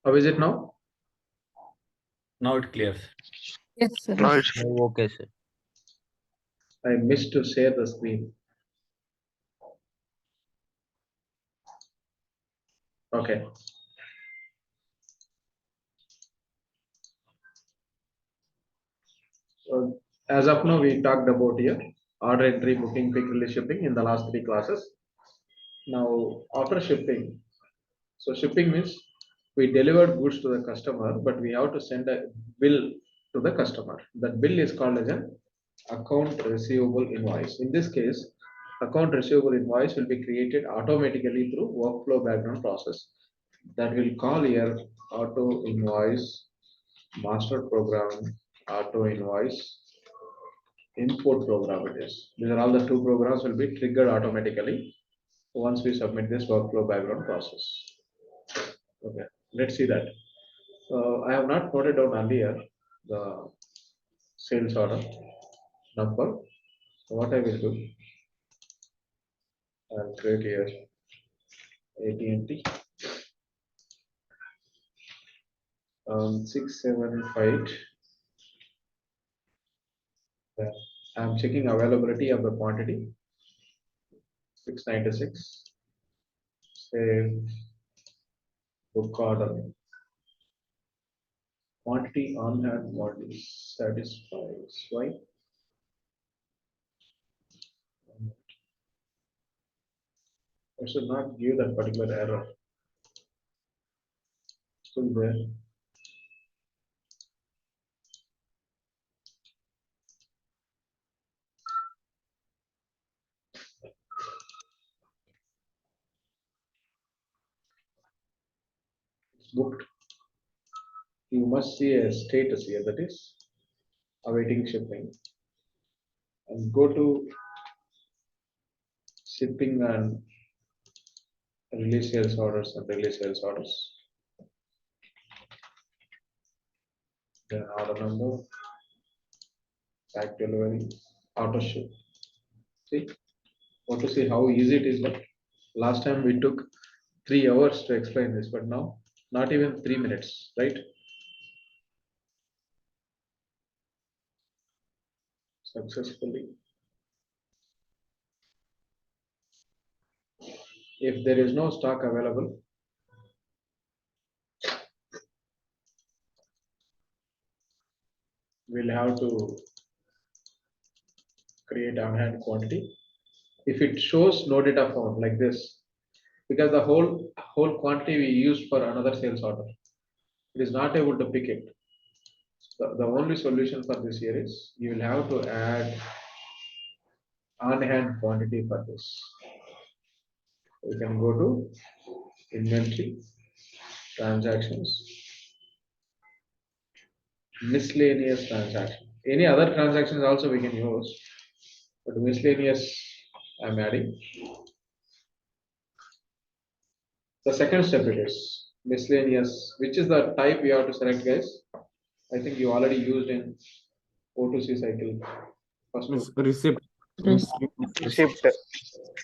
How is it now? Now it clears. Yes, sir. Now it's Okay, sir. I missed to share the screen. Okay. So as of now, we talked about here order entry, booking, pick, release, shipping in the last three classes. Now after shipping, so shipping means we delivered goods to the customer, but we have to send a bill to the customer. That bill is called as an account receivable invoice. In this case, account receivable invoice will be created automatically through workflow background process. That will call here auto invoice master program, auto invoice import program it is. These are all the two programs will be triggered automatically once we submit this workflow background process. Okay, let's see that. I have not noted down earlier the sales order number. So what I will do, I'll create here AT&T 675. I'm checking availability of the quantity 696. Save book order. Quantity on hand quantity satisfies. Why? I should not give that particular error. Still there. It's booked. You must see a status here that is awaiting shipping. And go to shipping and release sales orders and release sales orders. Then order number, pack delivery, auto ship. See, want to see how easy it is. Like last time we took 3 hours to explain this, but now not even 3 minutes, right? Successfully. If there is no stock available, we'll have to create on-hand quantity. If it shows no data found like this, because the whole quantity we used for another sales order, it is not able to pick it. The only solution for this here is you will have to add on-hand quantity for this. You can go to inventory, transactions, miscellaneous transaction. Any other transactions also we can use, but miscellaneous I'm adding. The second step it is miscellaneous, which is the type we have to select, guys. I think you already used in O2C cycle. First Receipt. receipt,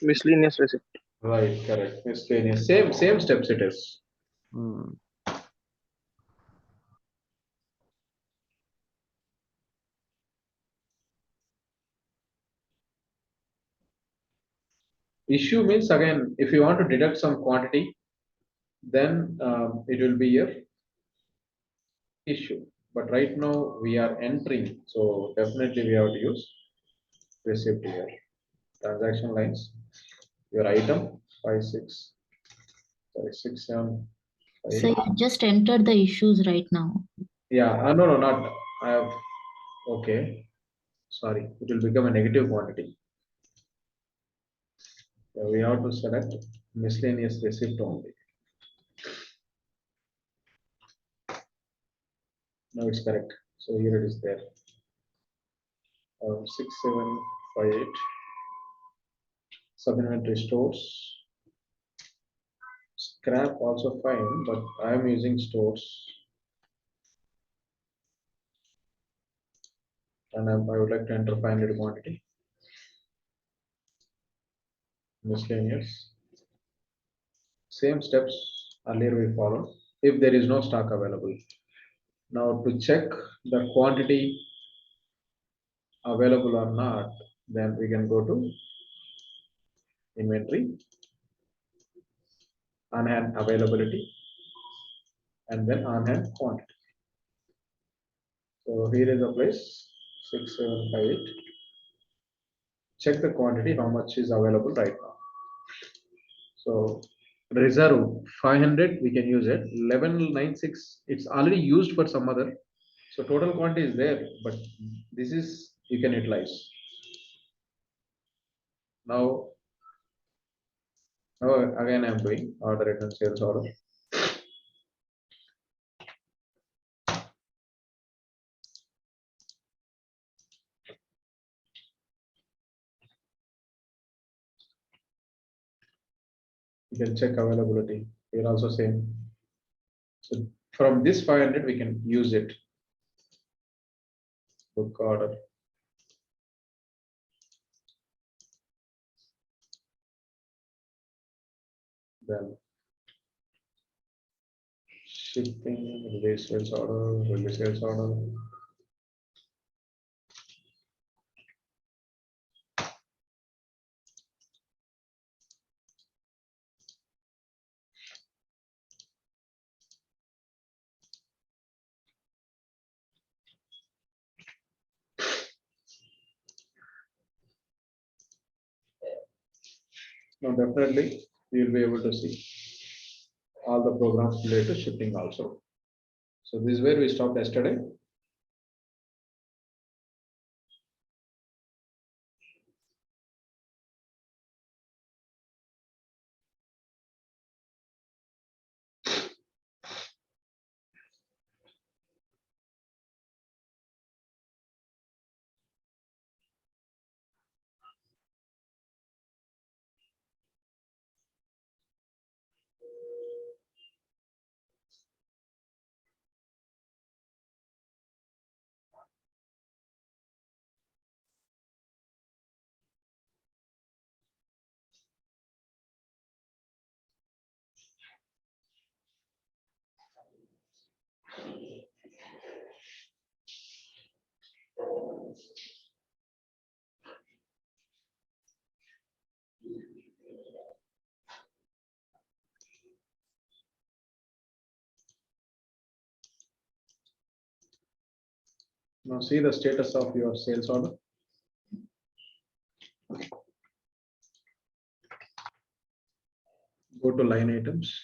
miscellaneous receipt. right, correct. Miscellaneous, same steps it is. Issue means again, if you want to deduct some quantity, then it will be your issue. But right now we are entering, so definitely we have to use receipt here. Transaction lines, your item 56, sorry 67. So you just entered the issues right now. Yeah, no, not I have. Okay, sorry, it will become a negative quantity. So we have to select miscellaneous receipt only. Now it's correct. So here it is there. 6758. Sub-inventory stores. Scrap also fine, but I am using stores. And I would like to enter 500 quantity. Miscellaneous. Same steps earlier we followed. if there is no stock available. Now to check the quantity available or not, then we can go to inventory, on hand availability, and then on hand quantity. So here is the place 6758. Check the quantity, how much is available right now. So reserve 500, we can use it. 1196, it's already used for some other. So total quantity is there, but this is you can utilize. Now, again I'm doing order return sales order. You can check availability. Here also same. So from this 500, we can use it. Book order. Then shipping, release sales order, release sales order. Now definitely you will be able to see all the programs related to shipping also. So this is where we stopped yesterday. Now see the status of your sales order. Go to line items.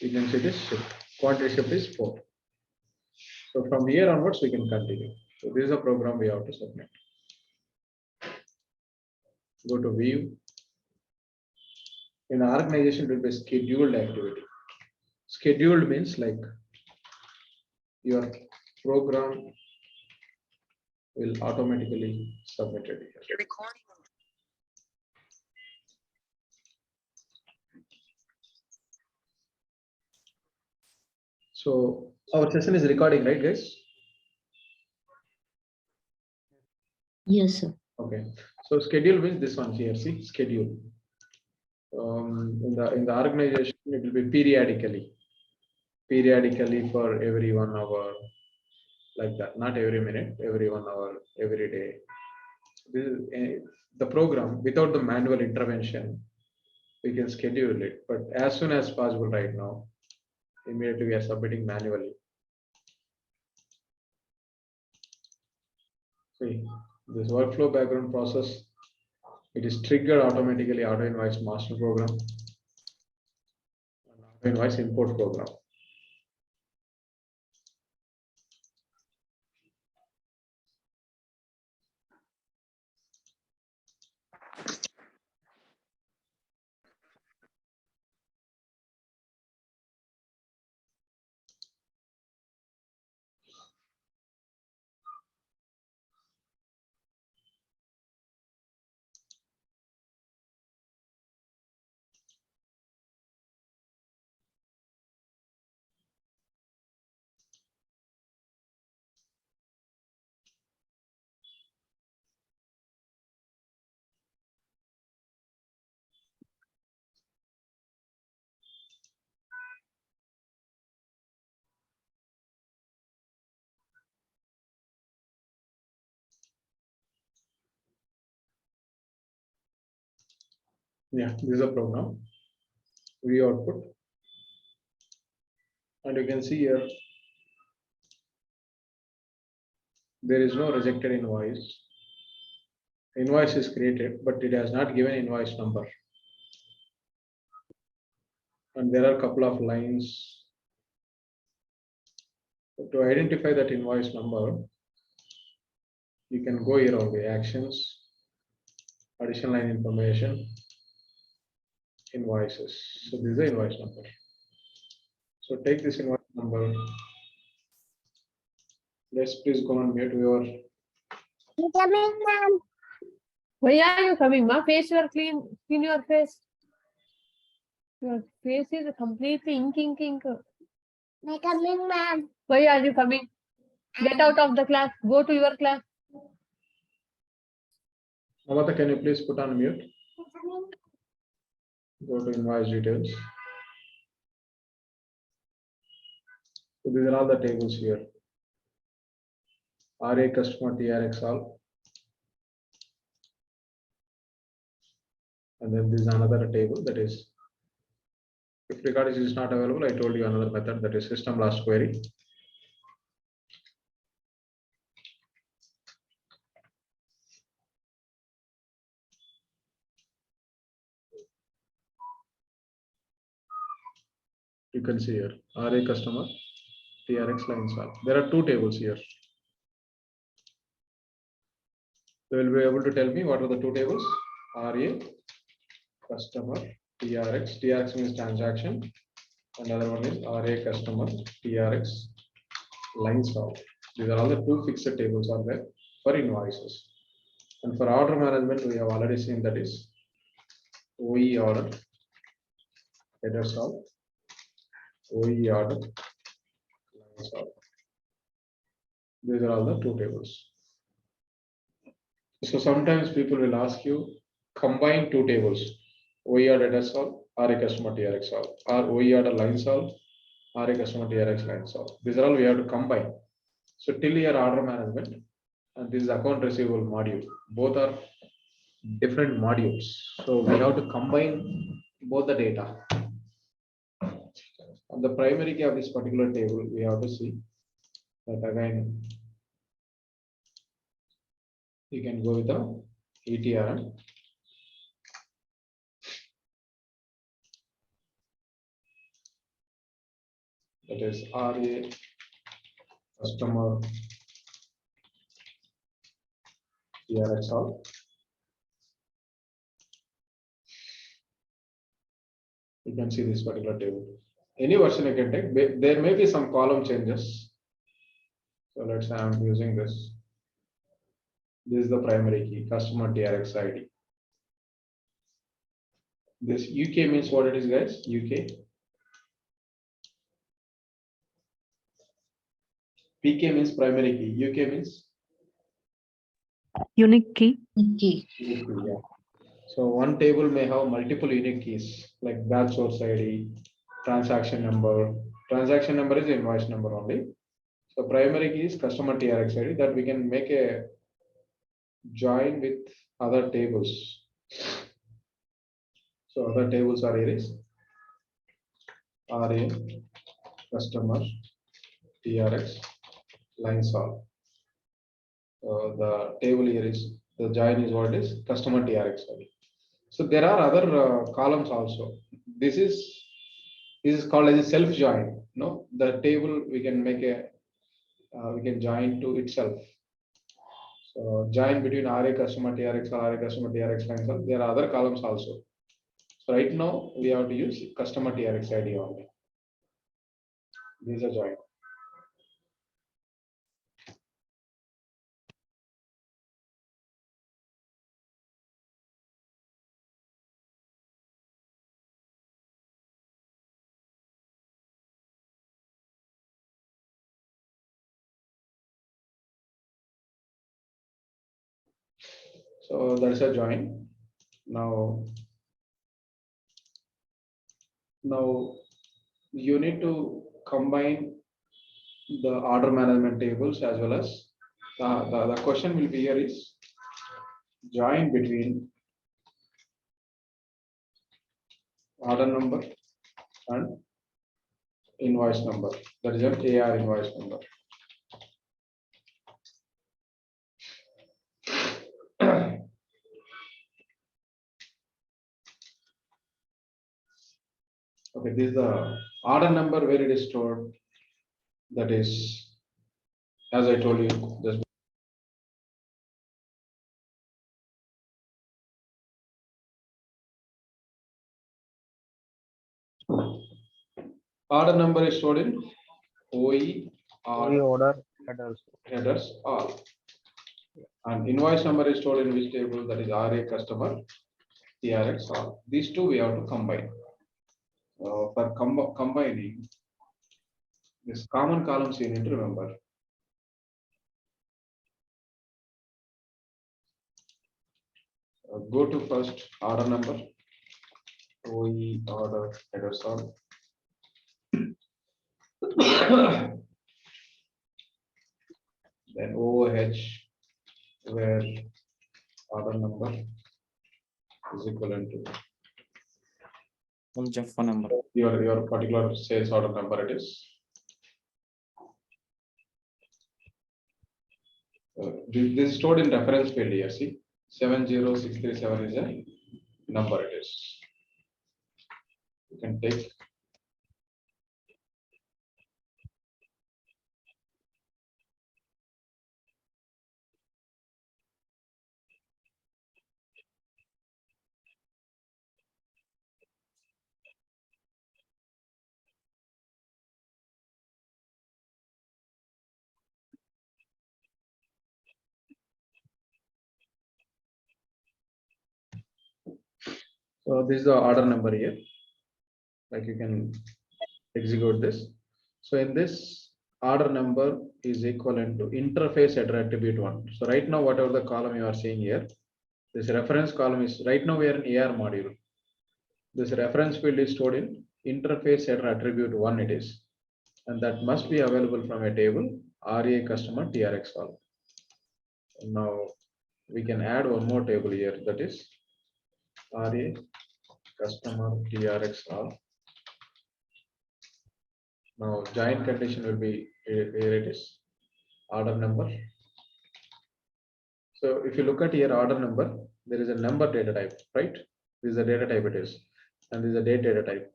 You can see this shift. Quantity shift is 4. So from here onwards, we can continue. So this is a program we have to submit. Go to view. In the organization, it will be scheduled activity. Scheduled means like your program will automatically submit it here. So our session is recording, right, guys? Yes, sir. Okay. So schedule means this one here. See, schedule. In the organization, it will be periodically for every 1 hour, like that. Not every minute, every 1 hour, every day. This is the program without the manual intervention. We can schedule it, but as soon as possible right now, immediately we are submitting manually. See, this workflow background process, it is triggered automatically auto invoice master program, and auto invoice import program. Yeah, this is a program. View output. And you can see here, there is no rejected invoice. Invoice is created, but it has not given invoice number. And there are a couple of lines. To identify that invoice number, you can go here on the actions, additional line information, invoices. So this is the invoice number. So take this invoice number. Let's please go on mute your. Why are you coming, ma? Face your clean your face. Your face is completely ink. My coming, ma'am. Why are you coming? Get out of the class. Go to your class. Namata, can you please put on mute? Go to invoice details. So these are all the tables here. RA customer TRX all. And then this is another table, that is, if record is not available, I told you another method, that is system last query. You can see here, RA customer TRX line solve. There are two tables here. You will be able to tell me what are the two tables? RA customer TRX. TRX means transaction. Another one is RA customer TRX line solve. These are all the two fixed tables are there for invoices. And for order management, we have already seen, that is OE order, header solve, OE order, line solve. These are all the two tables. So sometimes people will ask you, combine two tables, OE order header solve, RA customer TRX solve, or OE order line solve, RA customer TRX line solve. These are all we have to combine. So till here order management, and this is account receivable module. Both are different modules. So we have to combine both the data. On the primary key of this particular table, we have to see that again, you can go with the ETRM. That is RA customer TRX all. You can see this particular table. Any version you can take. There may be some column changes. So let's say I'm using this. This is the primary key, customer TRX ID. This UK means what it is, guys? UK. PK means primary key. UK means unique key. Okay. unique key, yeah. So one table may have multiple unique keys like batch source ID, transaction number. Transaction number is invoice number only. So primary key is customer TRX ID, that we can make a join with other tables. So other tables are here is RA customer TRX line solve. The table here is, the join is what is customer TRX ID. So there are other columns also. This is called as a self join. No, the table we can make a we can join to itself. So join between RA customer TRX or RA customer TRX line solve. There are other columns also. So right now we have to use customer TRX ID only. These are join. So that's a join. Now you need to combine the order management tables as well as the question will be here is join between order number and invoice number. That is an AR invoice number. Okay, this is the order number where it is stored. That is, as I told you, just order number is stored in OE Only or order headers. headers all. And invoice number is stored in which table? That is RA customer, TRX all. These two we have to combine. For combining this common columns, you need to remember. Go to first order number, OE order headers all. Then OH, where order number is equivalent to Jaffa number. your particular sales order number it is. This is stored in reference field here. See, 70637 is a number it is. You can take. So this is the order number here. Like you can execute this. So in this order number is equivalent to interface header attribute 1. So right now, whatever the column you are seeing here, this reference column is right now we are in AR module. This reference field is stored in interface header attribute 1 it is. And that must be available from a table RA customer TRX all. Now we can add one more table here, that is RA customer TRX all. Now join condition will be here it is order number. So if you look at here order number, there is a number data type, right? This is the data type it is, and this is a date data type,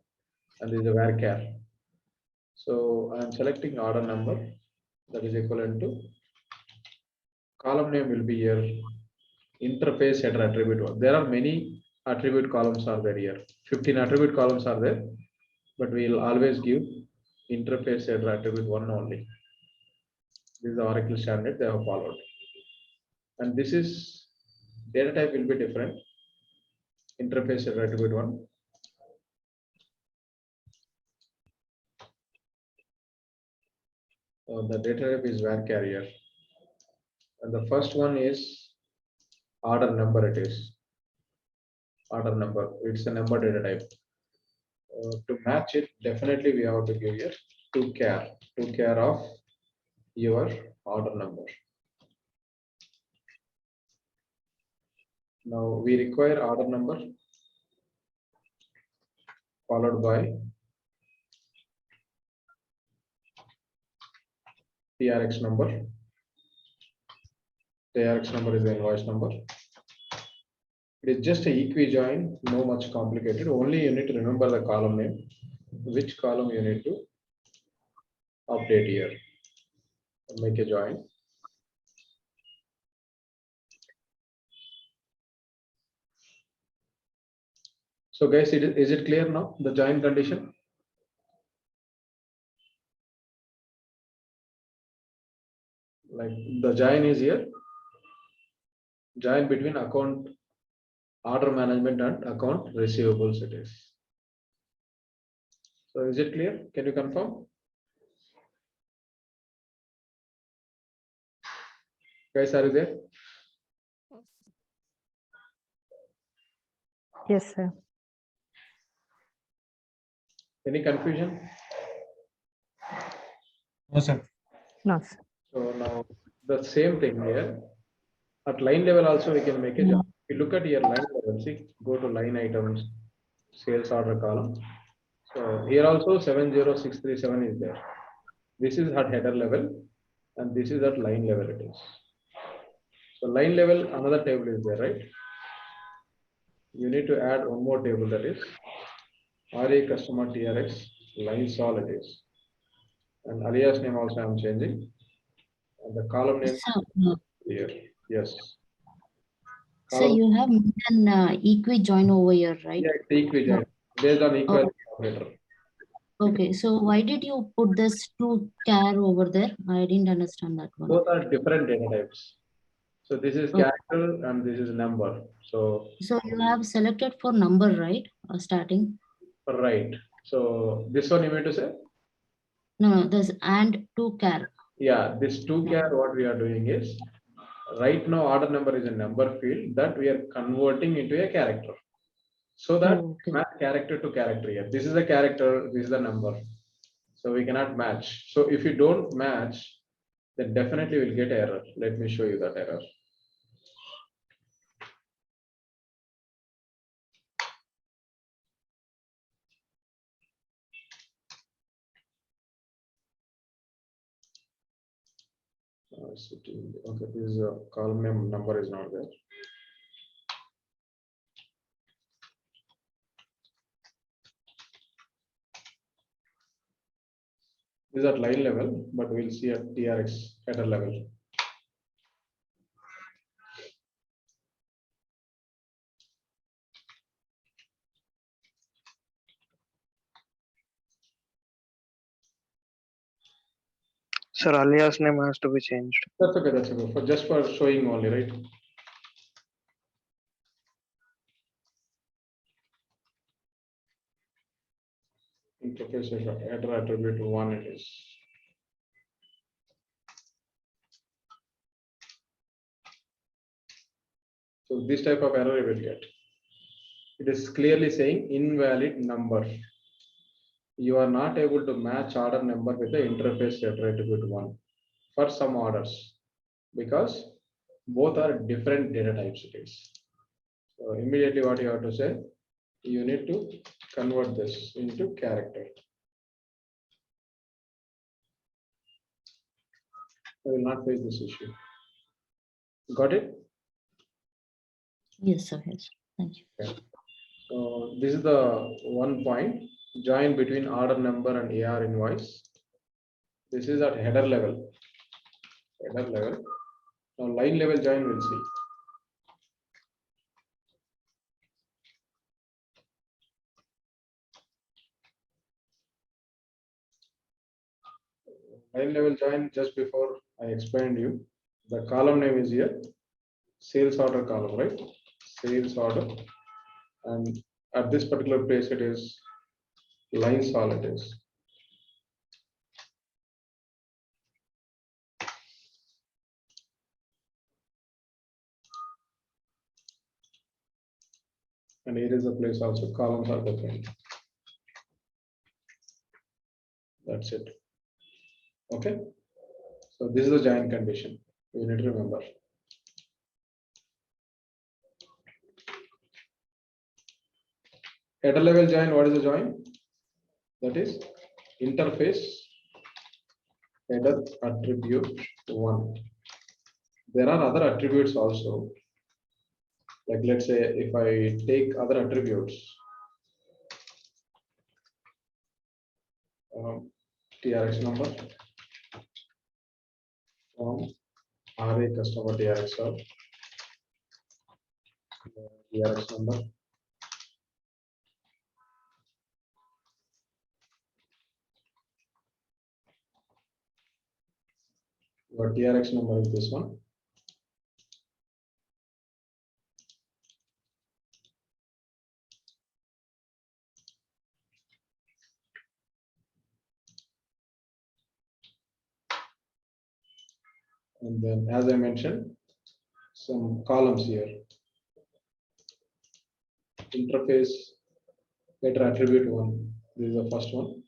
and this is a varchar. So I am selecting order number that is equivalent to column name will be here interface header attribute 1. There are many attribute columns are there here. 15 attribute columns are there, but we will always give interface header attribute 1 only. This is the Oracle standard they have followed. And this is data type will be different. Interface header attribute 1. The data type is varchar here. And the first one is order number it is. Order number, it's a number data type. To match it, definitely we have to give here to care of your order number. Now we require order number followed by TRX number. TRX number is the invoice number. It is just a equi-join, no much complicated. Only you need to remember the column name, which column you need to update here. Make a join. So guys, is it clear now, the join condition? Like the join is here. Join between account order management and account receivables it is. So is it clear? Can you confirm? Guys, are you there? Yes, sir. Any confusion? No, sir. No, sir. So now the same thing here. At line level also we can make a job. If you look at your line level, see, go to line items, sales order column. So here also 70637 is there. This is at header level and this is at line level it is. So line level, another table is there, right? You need to add one more table, that is RA customer TRX line sol it is. And alias name also I'm changing. And the column name So, here. Yes. so Column, you have an equi join over here, right? yeah, it's equivalent based on equality operator. Okay, so why did you put this to char over there? I didn't understand that one. Both are different data types. So this is Okay. character and this is number. So So you have selected for number, right? Starting. right. So this one you mean to say? No, there's and to char. Yeah, this two char what we are doing is right now order number is a number field that we are converting into a character. So that Okay. match character to character here. This is a character, this is the number. So we cannot match. So if you don't match, then definitely we'll get error. Let me show you that error. Okay, this is a column name number is not there. This is at line level, but we'll see at TRX header level. Sir, alias name has to be changed. That's okay, that's okay. For just for showing only, right? Interface header attribute one it is. So this type of error you will get. It is clearly saying invalid number. You are not able to match order number with the interface header attribute one for some orders because both are different data types it is. So immediately what you have to say, you need to convert this into character. I will not face this issue. Got it? Yes, sir. Yes. Thank you. So this is the one point, join between order number and AR invoice. This is at header level. Header level. Now line level join we'll see. Line level join, just before I explained you, the column name is here, sales order column, right? Sales order, and at this particular place it is line sol it is. And here is the place also, columns are different. That's it. Okay. So this is the join condition. You need to remember. Header level join, what is the join? That is interface header attribute one. There are other attributes also. Like let's say if I take other attributes, TRX number from RA customer TRX or TRX number. Your TRX number is this one. And then as I mentioned, some columns here. Interface header attribute one. This is the first one.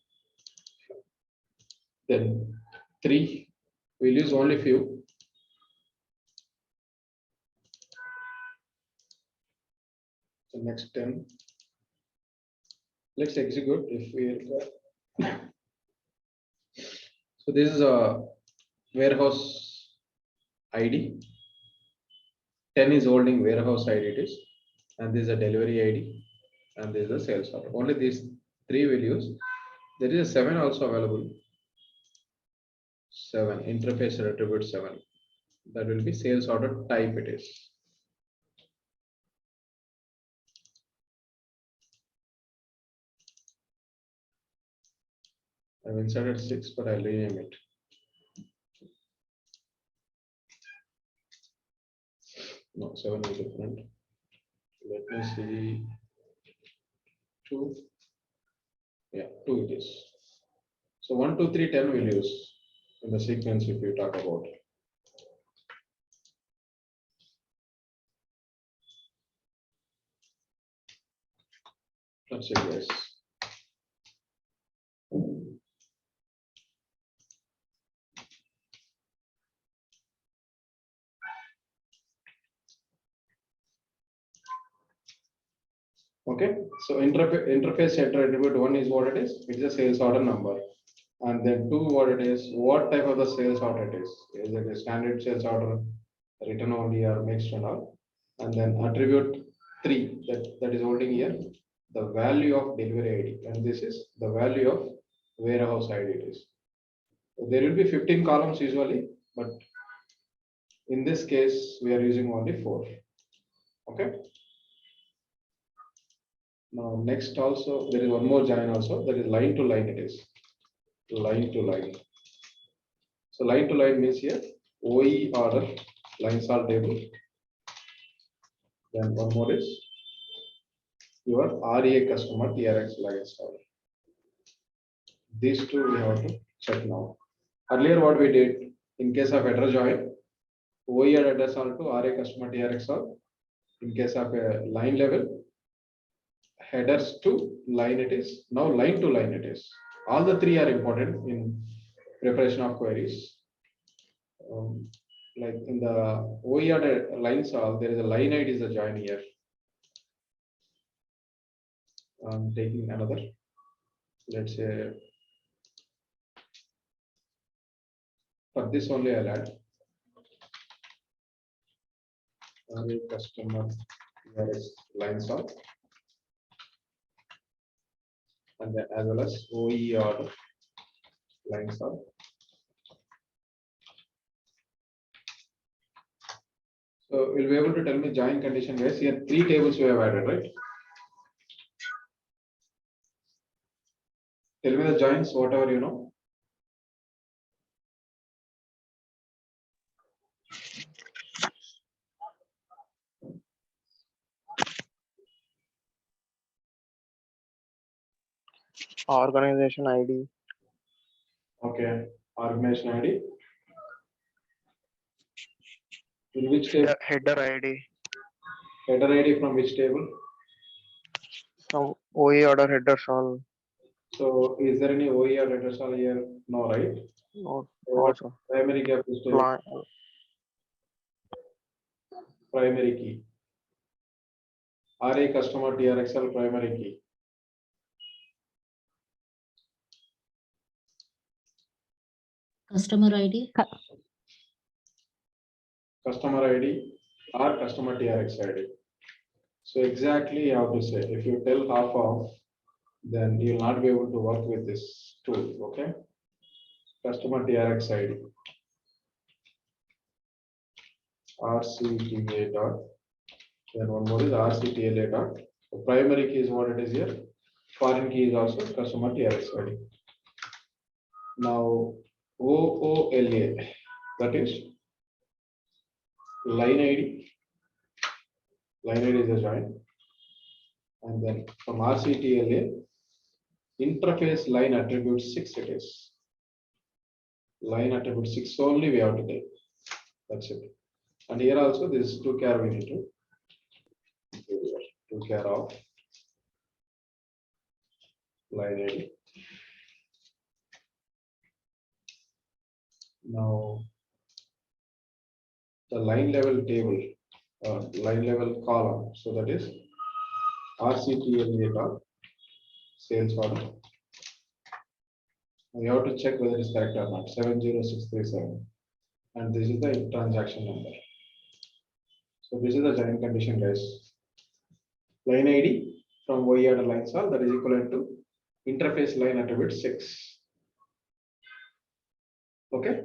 Then 3. We'll use only few. The next 10. Let's execute if we require. So this is a warehouse ID. 10 is holding warehouse ID it is, and this is a delivery ID, and this is a sales order. Only these three will use. There is a 7 also available. 7 interface attribute 7. That will be sales order type it is. I've inserted 6, but I'll rename it. No, 7 is different. Let me see. 2. Yeah, 2 it is. So 1, 2, 3, 10 will use in the sequence if you talk about. Let's see, guys. Okay, so interface header attribute 1 is what it is. It is a sales order number. And then 2, what it is, what type of the sales order it is. Is it a standard sales order, written only or mixed and all? And then attribute 3, that is holding here the value of delivery ID, and this is the value of warehouse ID it is. So there will be 15 columns usually, but in this case we are using only 4. Okay. Now next also there is one more join also, that is line to line it is. Line to line. So line to line means here OE order lines are table. Then one more is your RA customer TRX lines are. These two we have to check now. Earlier what we did in case of header join, OE address all to RA customer TRX all. In case of a line level, headers to line it is. Now line to line it is. All the three are important in preparation of queries. Like in the OER lines, there is a line ID is a join here. I'm taking another. Let's say for this only I'll add customer lines are, and then as well as OE order lines are. So you'll be able to tell me join condition guys. Here 3 tables we have added, right? Tell me the joins, whatever you know. Organization ID. Okay, organization ID. In which table? Header ID. Header ID from which table? From OE order headers all. So is there any OE or headers all here? No, right? No, So what also. primary gap is to primary key. RA customer TRXL primary key. Customer ID. Customer ID or customer TRX ID. So exactly you have to say, if you tell half of, then you will not be able to work with this tool, okay? Customer TRX ID. RCTA dot, then one more is RCTLA dot. The primary key is what it is here. Foreign key is also customer TRX ID. Now OOLA, that is line ID. Line ID is a join. And then from RCTLA, interface line attribute 6 it is. Line attribute 6 only we have to take. That's it. And here also this 2 char we need to do here. 2 char of line ID. Now the line level table, line level column. So that is RCTLA dot sales order. We have to check whether it's correct or not. 70637, and this is the transaction number. So this is the join condition, guys. Line ID from Y order line solve, that is equivalent to interface line attribute 6. Okay.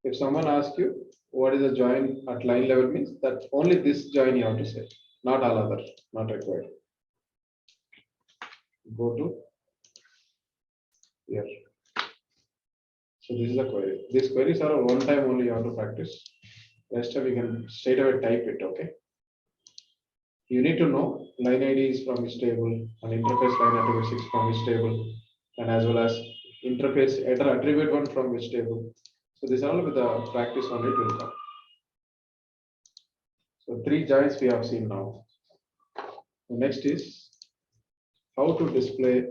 If someone asks you what is the join at line level, means that only this join you have to say, not all other, not required. Go to here. So this is the query. These queries are a one time only you have to practice. Rest of we can straight away type it. Okay. You need to know line ID is from which table and interface line attribute 6 from which table, and as well as interface header attribute 1 from which table. So this all with the practice only it will come. So 3 joins we have seen now. The next is how to display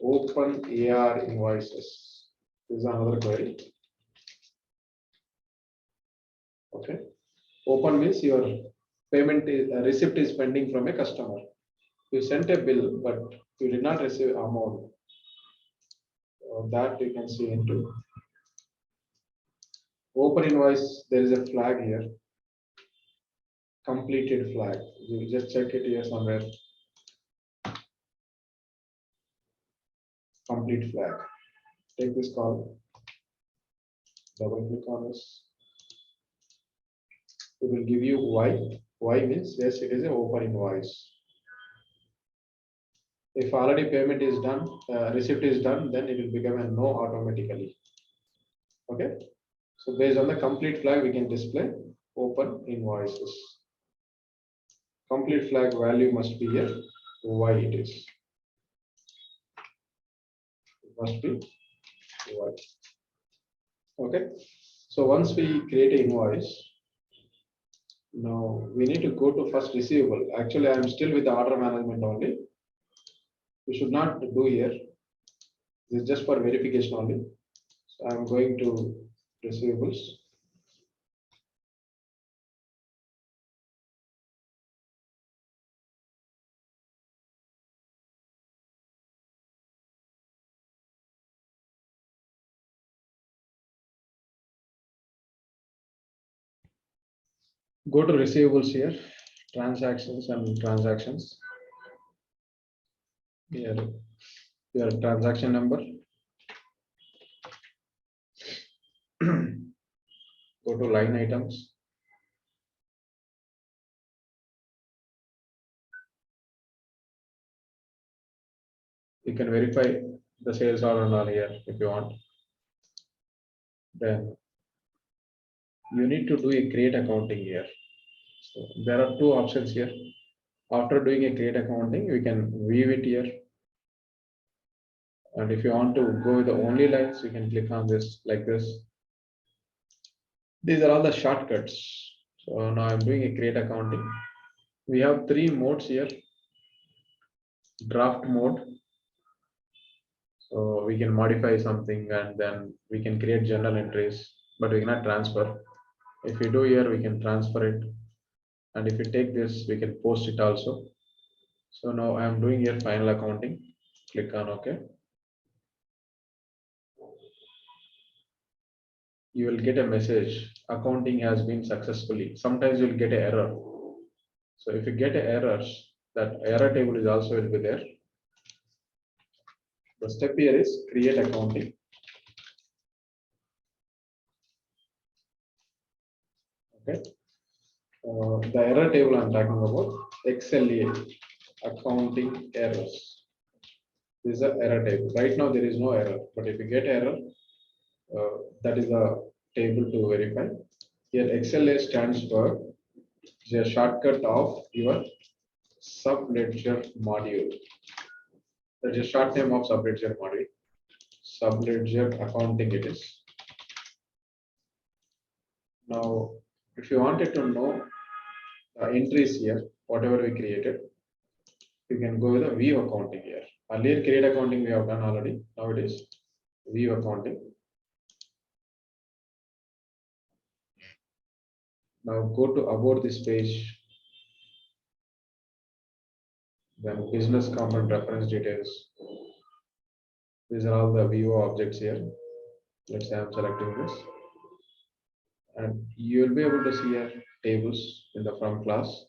open AR invoices. This is another query. Okay. Open means your payment is receipt is pending from a customer. You sent a bill, but you did not receive amount. That you can see into open invoice. There is a flag here. Completed flag. You just check it here somewhere. Complete flag. Take this call. Double click on this. It will give you Y. Y means yes, it is an open invoice. If already payment is done, receipt is done, then it will become a no automatically. Okay. So based on the complete flag, we can display open invoices. Complete flag value must be here. Y it is. It must be Y. Okay. So once we create an invoice, now we need to go to first receivable. Actually, I am still with the order management only. We should not do here. This is just for verification only. So I am going to receivables. Go to receivables here, transactions and transactions. Here, your transaction number. Go to line items. You can verify the sales order and all here if you want. Then you need to do a create accounting here. So there are 2 options here. After doing a create accounting, we can view it here. And if you want to go with the only lines, you can click on this like this. These are all the shortcuts. So now I'm doing a create accounting. We have 3 modes here. Draft mode. So we can modify something and then we can create journal entries, but we cannot transfer. If we do here, we can transfer it. And if you take this, we can post it also. So now I'm doing here final accounting. Click on OK. You will get a message, accounting has been successfully. Sometimes you'll get an error. So if you get an error, that error table is also will be there. The step here is create accounting. Okay. The error table I'm talking about, XLA, accounting errors. This is an error table. Right now there is no error, but if you get error, that is a table to verify. Here XLA stands for the shortcut of your subledger module. That is a short name of subledger module. Subledger accounting it is. Now, if you wanted to know the entries here, whatever we created, you can go with the view accounting here. Earlier create accounting we have done already. Now it is view accounting. Now go to about this page. Then business component reference details. These are all the VO objects here. Let's say I'm selecting this. And you will be able to see here tables in the from class.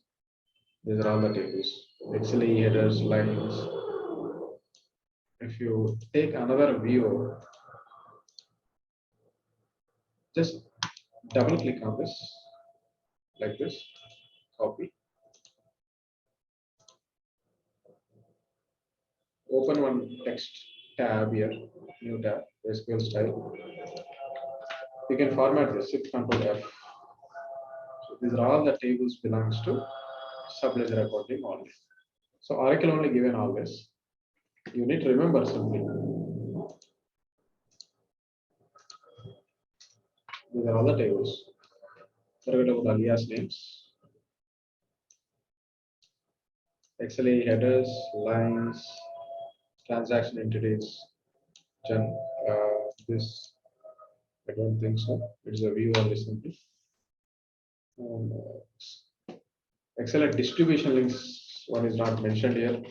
These are all the tables. XLE headers, lines. If you take another view, just double click on this like this, copy. Open one text tab here, new tab, SQL style. You can format this, Shift Control F. So these are all the tables belongs to subledger accounting only. So Oracle only given all this. You need to remember simply. These are all the tables. Forget about alias names. XLA headers, lines, transaction entities. This I don't think so. It's a view only simply. Excellent distribution links. One is not mentioned here.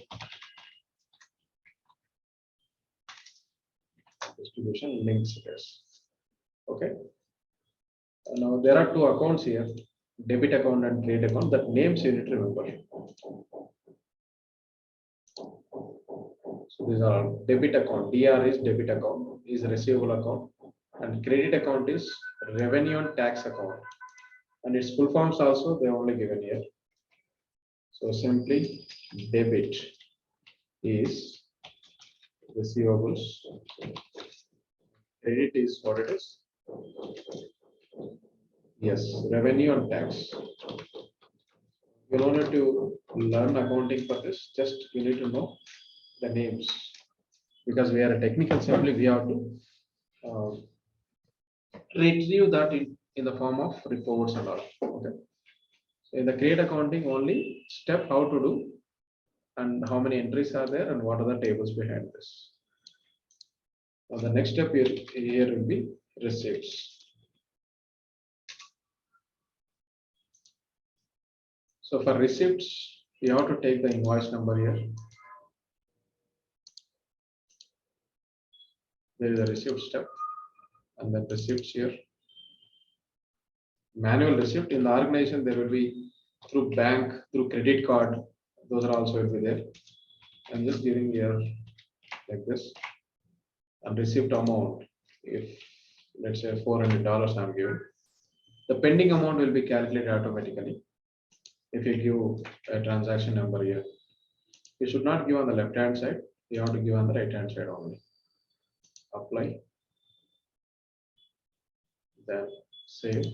Distribution links. Yes. Okay. Now there are two accounts here, debit account and credit account. That names you need to remember. So these are debit account. DR is debit account, is receivable account, and credit account is revenue and tax account. And its full forms also they only given here. So simply debit is receivables. Credit is what it is. Yes, revenue and tax. You don't need to learn accounting for this. Just you need to know the names because we are a technical. Simply we have to retrieve that in the form of reports and all. Okay. So in the create accounting only step how to do and how many entries are there and what are the tables behind this. Now the next step here will be receipts. So for receipts, you have to take the invoice number here. There is a receipt step and then receipts here. Manual receipt in the organization, there will be through bank, through credit card, those are also will be there. I'm just giving here like this and receipt amount. If let's say $400 I'm giving, the pending amount will be calculated automatically. If you give a transaction number here, you should not give on the left hand side, you have to give on the right hand side only. Apply, then save.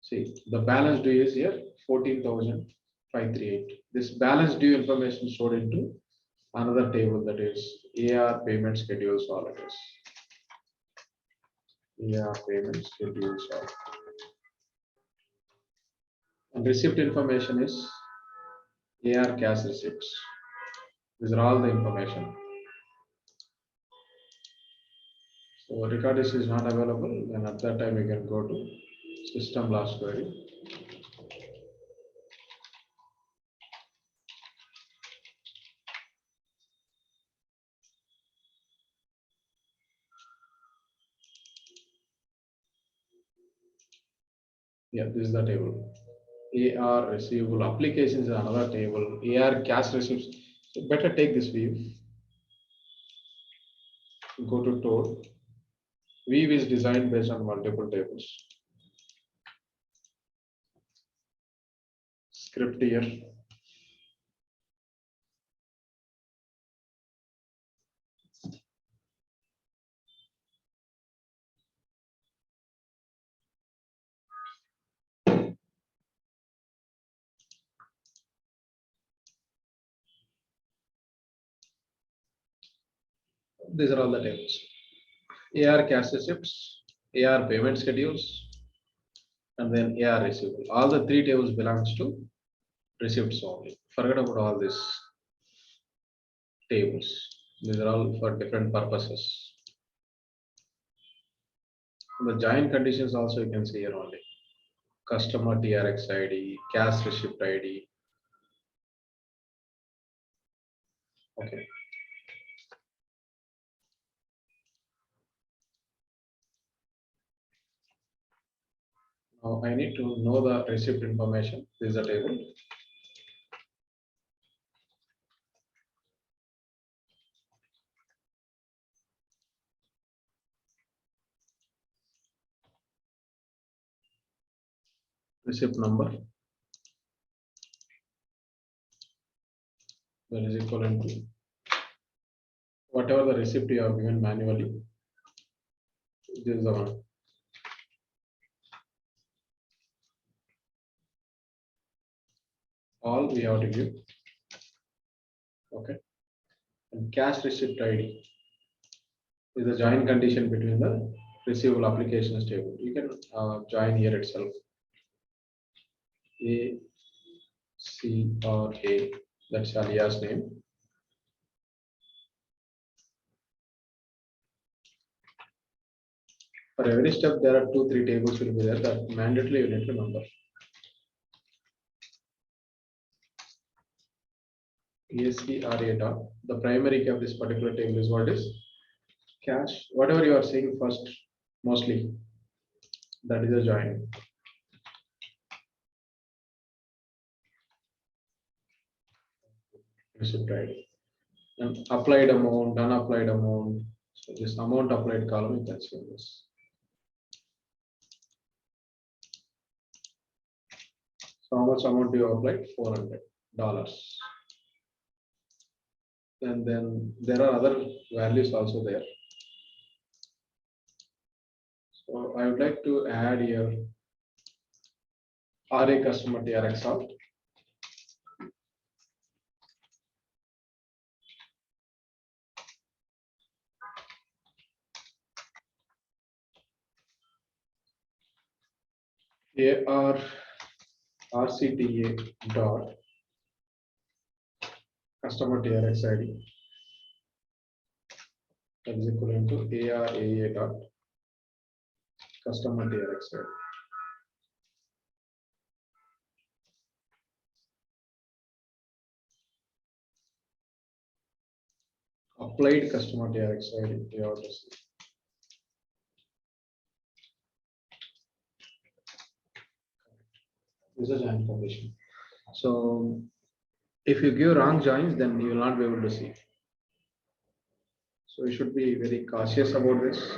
See, the balance due is here 14,538. This balance due information stored into another table, that is AR payment schedules all it is. AR payment schedules all. And receipt information is AR cash receipts. These are all the information. So record is not available, then at that time you can go to system last query. Yeah, this is the table. AR receivable applications is another table. AR cash receipts. So better take this view. Go to tool. View is designed based on multiple tables. Script here. These are all the tables. AR cash receipts, AR payment schedules, and then AR receivable. All the three tables belongs to receipts only. Forget about all these tables. These are all for different purposes. The join conditions also you can see here only. Customer TRX ID, cash receipt ID. Okay. Now I need to know the receipt information. This is a table. Receipt number that is equivalent to whatever the receipt you have given manually. This is the one. All we have to give. Okay. And cash receipt ID is a joint condition between the receivable applications table. You can join here itself. A, C, or A. That's alias name. For every step, there are 2-3 tables will be there that mandatory you need to remember. ACRA dot. The primary key of this particular table is what is cash. Whatever you are seeing first, mostly that is a join. Receipt ID. And applied amount, unapplied amount. So this amount applied column you can see this. So how much amount do you apply? $400. And then there are other values also there. So I would like to add here RA customer TRX out. AR RCTA dot customer TRX ID that is equivalent to ARAA dot customer TRX ID. Applied customer TRX ID you have to see. This is an condition. So if you give wrong joins, then you will not be able to see. So you should be very cautious about this,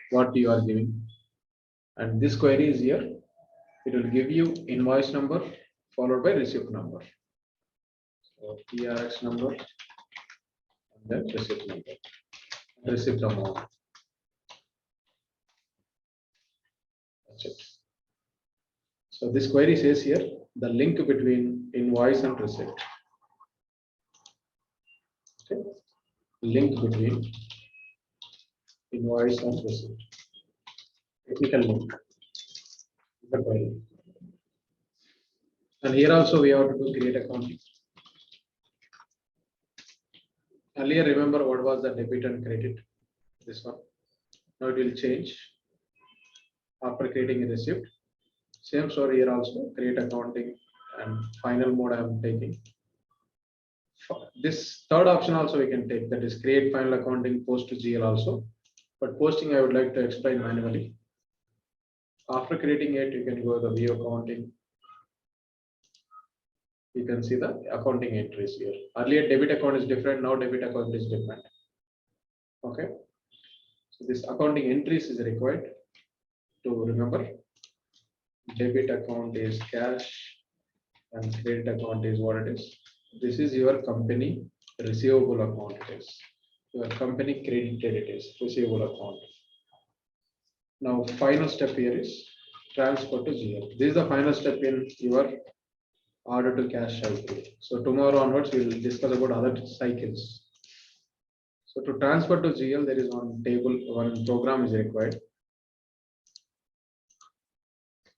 what you are giving. And this query is here. It will give you invoice number followed by receipt number. So TRX number and then receipt number, receipt amount. That's it. So this query says here the link between invoice and receipt. Okay. Link between invoice and receipt. Technical link. The query. And here also we have to do create accounting. Earlier, remember what was the debit and credit? This one. Now it will change after creating a receipt. Same story here also, create accounting and final mode I am taking. This third option also we can take, that is create final accounting, post to GL also. But posting I would like to explain manually. After creating it, you can go to the view accounting. You can see the accounting entries here. Earlier debit account is different, now debit account is different. Okay. So this accounting entries is required to remember. Debit account is cash and credit account is what it is. This is your company receivable account. It is your company credited. It is receivable account. Now final step here is transfer to GL. This is the final step in your order to cash cycle. So tomorrow onwards we will discuss about other cycles. So to transfer to GL, there is one table, one program is required.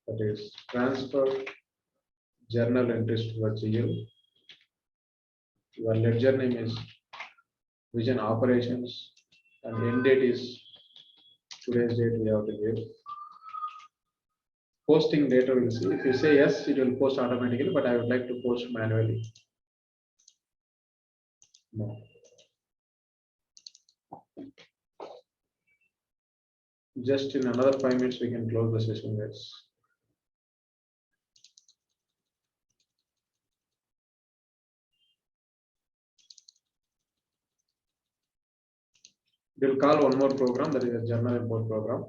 That is transfer journal entries to the GL. Your ledger name is Vision Operations and end date is today's date we have to give. Posting data we'll see. If you say yes, it will post automatically, but I would like to post manually. No. Just in another 5 minutes, we can close the session, guys. We'll call one more program, that is a journal import program.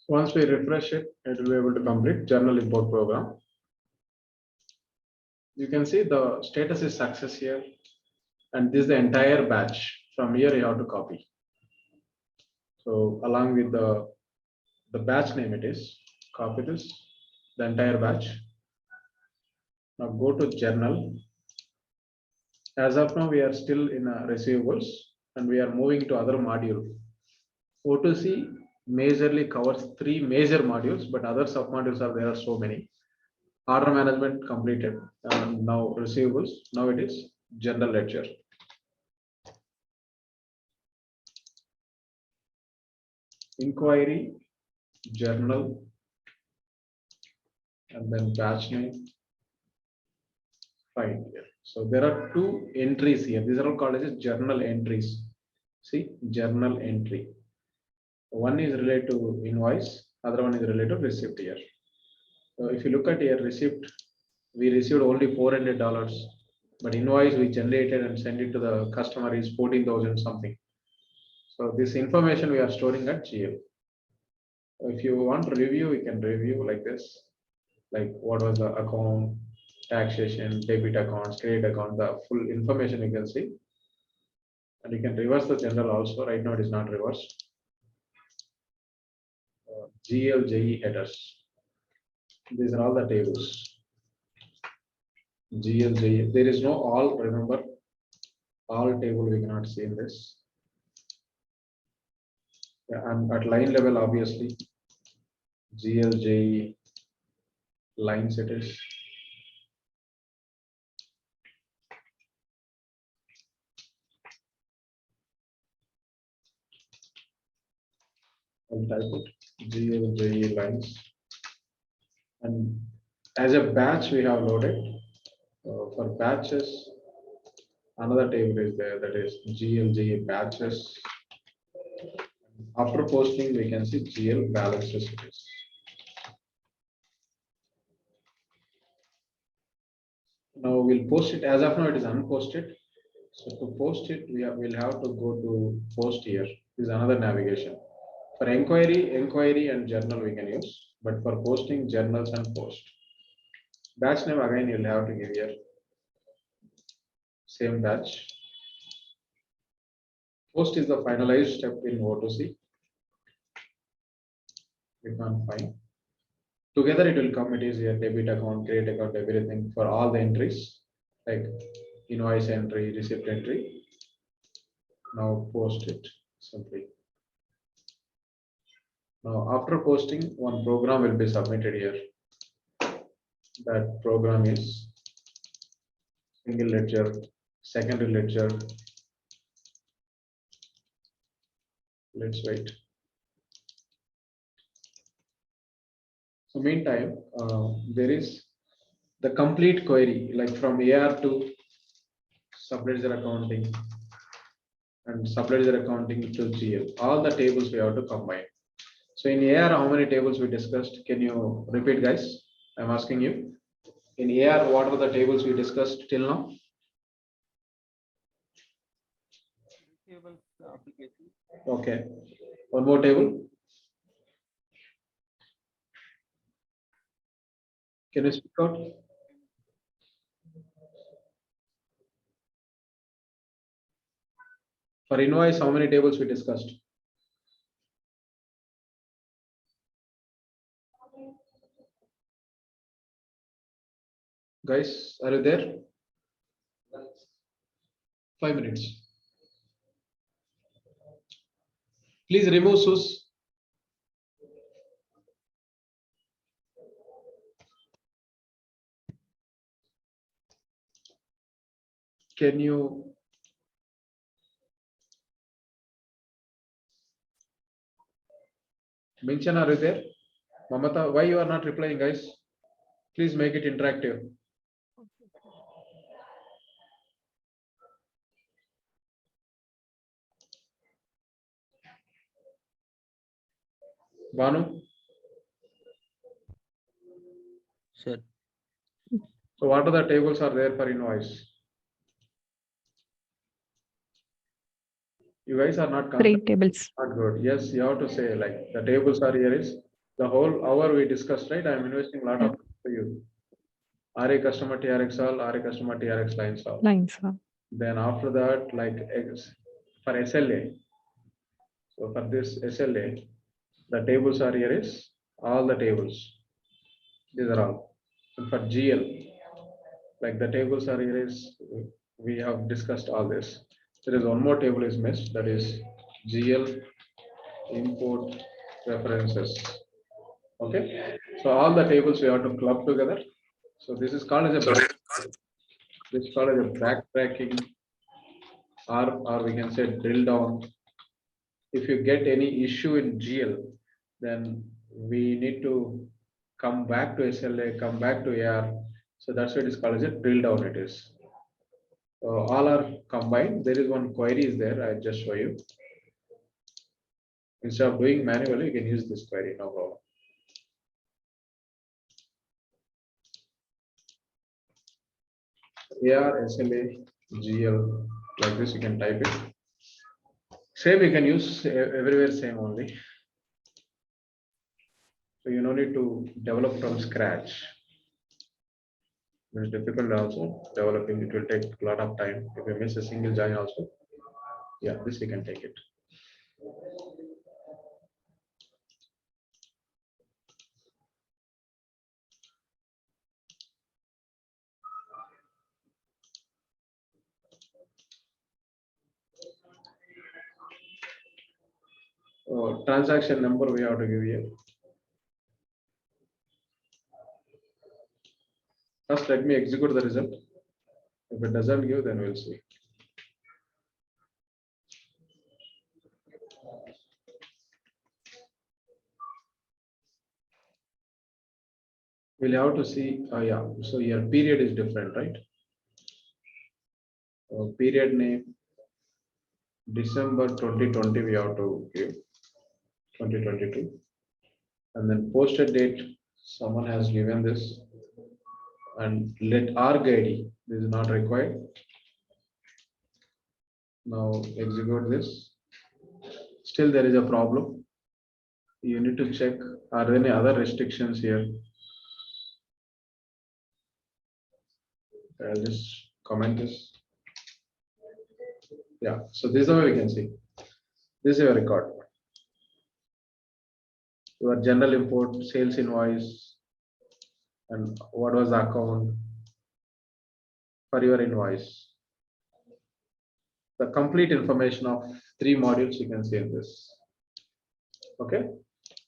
Once we refresh it, it will be able to complete journal import program. You can see the status is success here, and this is the entire batch. From here you have to copy. So along with the batch name, it is copy this, the entire batch. Now go to journal. As of now, we are still in receivables, and we are moving to other module. O2C majorly covers 3 major modules, but other sub modules are there are so many. Order management completed, and now receivables. Now it is general ledger. Inquiry, journal, and then batch name. Fine. So there are 2 entries here. These are all called as journal entries. See, journal entry. One is related to invoice, other one is related to receipt here. So if you look at here, receipt, we received only $400, but invoice we generated and sent it to the customer is 14,000 something. So this information we are storing at GL. If you want to review, you can review like this, like what was the account, taxation, debit accounts, credit account, the full information you can see. And you can reverse the general also. Right now it is not reversed. GLJE headers. These are all the tables. GLJE. There is no all, remember, all table we cannot see in this. Yeah, and at line level, obviously, GLJE lines it is. I'll type it GLJE lines. And as a batch, we have loaded. For batches, another table is there, that is GLJE batches. After posting, we can see GL balances. Now we'll post it. As of now, it is unposted. So to post it, we'll have to go to post here. This is another navigation. For inquiry and journal we can use, but for posting journals and post. Batch name again you'll have to give here. Same batch. Post is the finalized step in O2C. We can't find. Together it will come. It is here debit account, credit account, everything for all the entries like invoice entry, receipt entry. Now post it simply. Now after posting, one program will be submitted here. That program is single ledger, secondary ledger. Let's wait. So meantime, there is the complete query like from AR to subledger accounting and subledger accounting to GL. All the tables we have to combine. So in AR, how many tables we discussed? Can you repeat, guys? I'm asking you. In AR, what are the tables we discussed till now? Okay. One more table. Can you speak out? For invoice, how many tables we discussed? Guys, are you there? 5 minutes. Please remove Sus. Can you mention, are you there? Mamata, why you are not replying, guys? Please make it interactive. Banu, Sir, so what are the tables are there for invoice? You guys are not Three tables. not good. Yes, you have to say like the tables are here is the whole hour we discussed, right? I'm investing a lot of for you. RA customer TRX all, RA customer TRX lines all. Lines. Then after that, like for SLA. So for this SLA, the tables are here is all the tables. These are all. And for GL, like the tables are here is we have discussed all this. There is one more table is missed, that is GL import references. Okay, so all the tables we have to club together. So this is called as a backtracking, or we can say drill down. If you get any issue in GL, then we need to come back to SLA, come back to AR. So that's what it is called as a drill down. It is. All are combined. There is one query is there. I just show you. Instead of doing manually, you can use this query. No problem. AR, SLA, GL, like this you can type it. Same you can use everywhere, same only. So you don't need to develop from scratch. It's difficult also developing. It will take a lot of time. If you miss a single join also, yeah, this you can take it. Transaction number we have to give you. First, let me execute the result. If it doesn't give, then we'll see. We'll have to see. Yeah, so your period is different, right? Period name December 2020 we have to give 2022, and then posted date someone has given this and let argid, this is not required. Now execute this. Still there is a problem. You need to check, are there any other restrictions here? I'll just comment this. Yeah, so this is the way we can see. This is your record. Your general import, sales invoice, and what was the account for your invoice. The complete information of 3 modules you can see in this. Okay.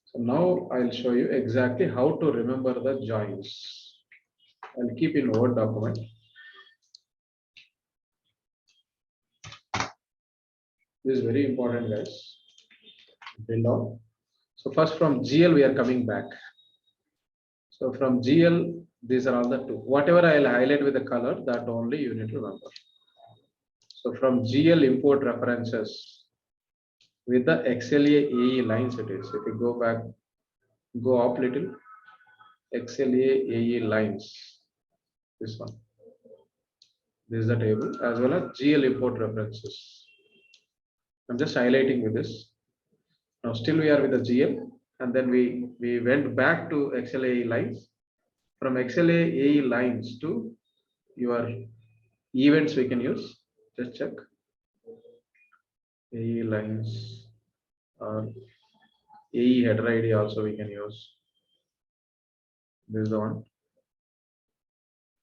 So now I'll show you exactly how to remember the joins. I'll keep in Word document. This is very important, guys. Build on. So first from GL we are coming back. So from GL, these are all the 2. Whatever I'll highlight with the color, that only you need to remember. So from GL import references with the XLA AE lines it is. If you go back, go up little, XLA AE lines, this one. This is the table as well as GL import references. I'm just highlighting with this. Now still we are with the GL, and then we went back to XLA AE lines. From XLA AE lines to your events we can use. Just check. AE lines or AE header ID also we can use. This is the one.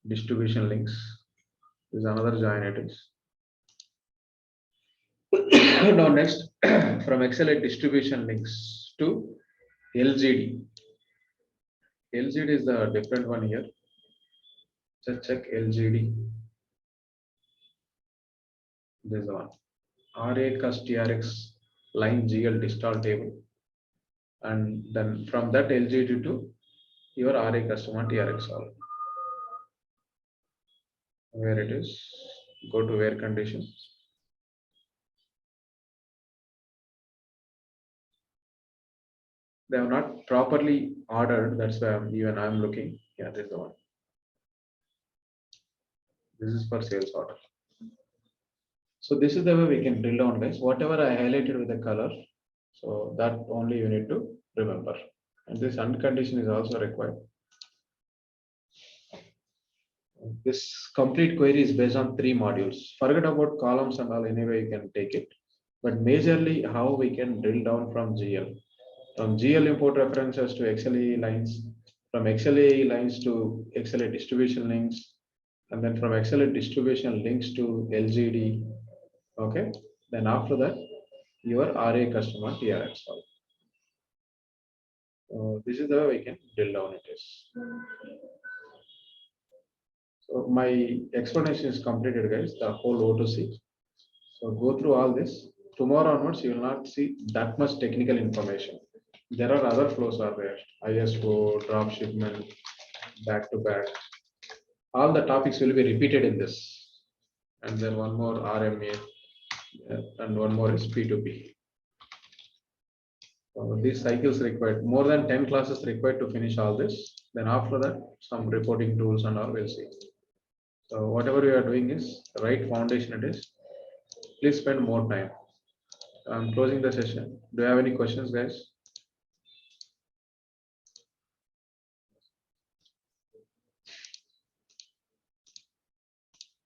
Distribution links. This is another join it is. Now next from XLA distribution links to LGD. LGD is the different one here. Just check LGD. This is the one. RA cust TRX line GL distall table. And then from that LGD to your RA customer TRX all. Where it is, go to where condition. They are not properly ordered, that's why even I'm looking. Yeah, this is the one. This is for sales order. So this is the way we can drill down, guys. Whatever I highlighted with the color, so that only you need to remember. And this uncondition is also required. This complete query is based on 3 modules. Forget about columns and all, anyway you can take it. But majorly how we can drill down from GL. From GL import references to XLA lines, from XLA lines to XLA distribution links, and then from XLA distribution links to LGD. Okay, then after that, your RA customer TRX. So this is the way we can drill down it is. So my explanation is completed, guys, the whole O2C. So go through all this. Tomorrow onwards, you will not see that much technical information. There are other flows are there. ISO, drop shipment, back to back. All the topics will be repeated in this. And then one more RMA and one more is P2P. So these cycles required more than 10 classes required to finish all this. Then after that, some reporting tools and all we'll see. So whatever we are doing is right foundation it is. Please spend more time. I'm closing the session. Do you have any questions, guys?